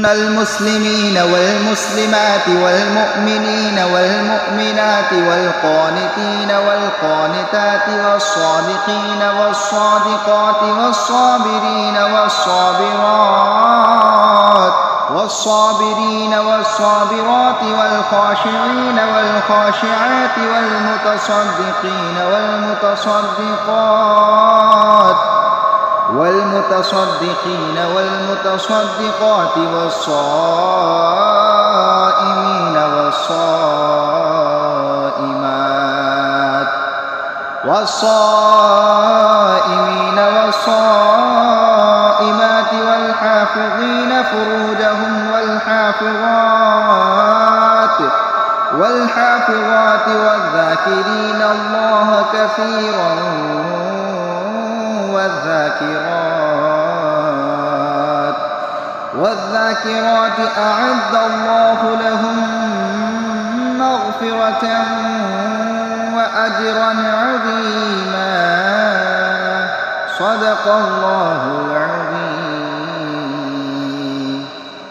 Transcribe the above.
المسلمين والمسلمات والمؤمنين والمؤمنات والقانتين والقانتات والصادقين والصادقات والصابرين والصابرات والخاشعين والخاشعات والمتصدقين والمتصدقات والصائمين والصائمات والحافظين فروجهم والحافظات والذاكرين الله كثيرا والذاكرات أعد الله لهم مغفرة وأجرا عظيما. صدق الله العظيم.